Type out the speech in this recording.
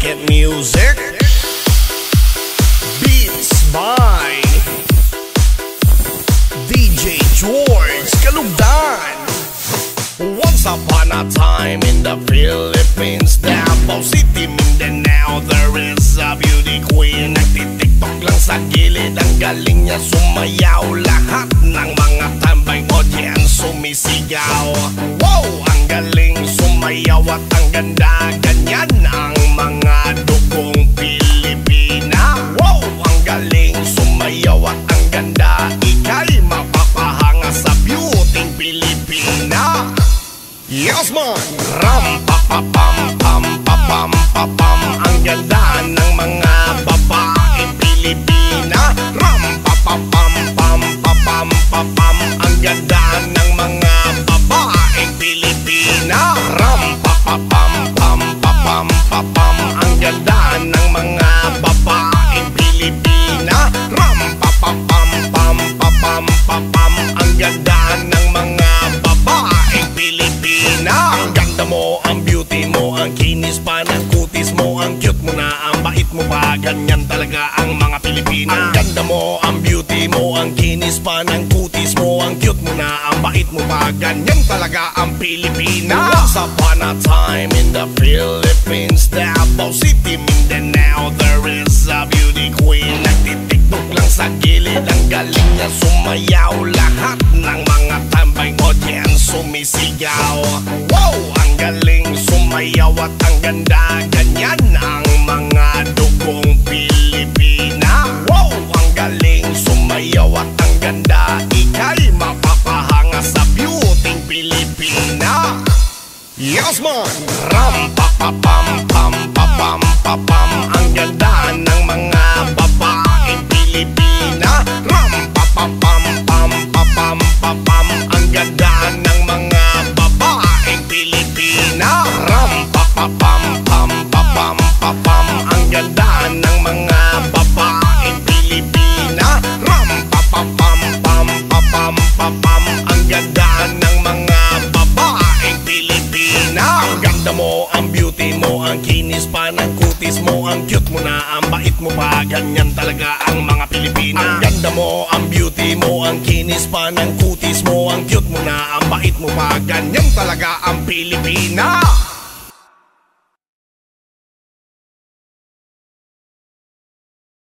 Wicked Music. Beats by DJ George Kalugdan. Once upon a time in the Philippines, Davao City, Mindanao, there is a beauty queen. Nagtitiktok lang sa gilid, ang galing niya sumayaw. Lahat ng mga tambay audience sumisigaw. Wow! Ang galing sumayaw at ang ganda, ganyan ang mga dugong Pilipina. Wow! Ang galing sumayaw at ang ganda, ika'y mapapahanga sa beauty Pilipina. Yes man! Ram pa pa pam pam pa pam pa pam. Ang ganda ng mga babaeng Pilipina. Ram pa pa pam pam pa pam pa pam. Ang ganda ng mga babaeng Pilipina. Ram pa pa pam pam pa pam pa pam. Ang ganda ng mga babaeng Pilipina. Ram pa pa pam pam pa pam pa pam. Ang ganda ng mga babaeng Pilipina. Ang ganda mo, ang beauty mo, ang kinis pa ng kutis mo, ang cute mo na, ang bait mo pa, ganyan talaga ang mga Pilipina. Ang ganda mo, ang beauty mo, ang kinis pa ng kutis mo, ang cute mo na, ang bait mo pa, ganyan talaga ang Pilipina. Once upon a time in the Philippines, Davao City, Mindanao, there is a beauty queen. Nagtitiktok lang sa gilid, ang galing niya sumayaw. Lahat ng mga tambay audience sumisigaw. Wow! Ang galing sumayaw at ang ganda, ganyan ang mga dugong Pilipina. Wow! Ang galing sumayaw at ang ganda, ika'y mapapahanga sa beauty Pilipina. Yes man! Ram pa pa pam pam pa pam pa pam. Ang ganda ng mga babaeng Pilipina. Ram pa pa pam pam pa pam pa pam. Ang ganda ng mga babaeng Pilipina. Ram pa pa pam pam pa pam pa pam. Ang ganda ng mga babaeng Pilipina. Ram pa pa pam pam pa pam pa pam. Ang ganda ng mga babaeng Pilipina. Ang ganda mo, ang beauty mo, ang kinis pa ng kutis mo, ang cute mo na, ang bait mo pa, ganyan talaga ang mga Pilipina. Ang ganda mo, ang beauty mo, ang kinis pa ng kutis mo, ang cute mo na, ang bait mo pa, ganyan talaga ang Pilipina.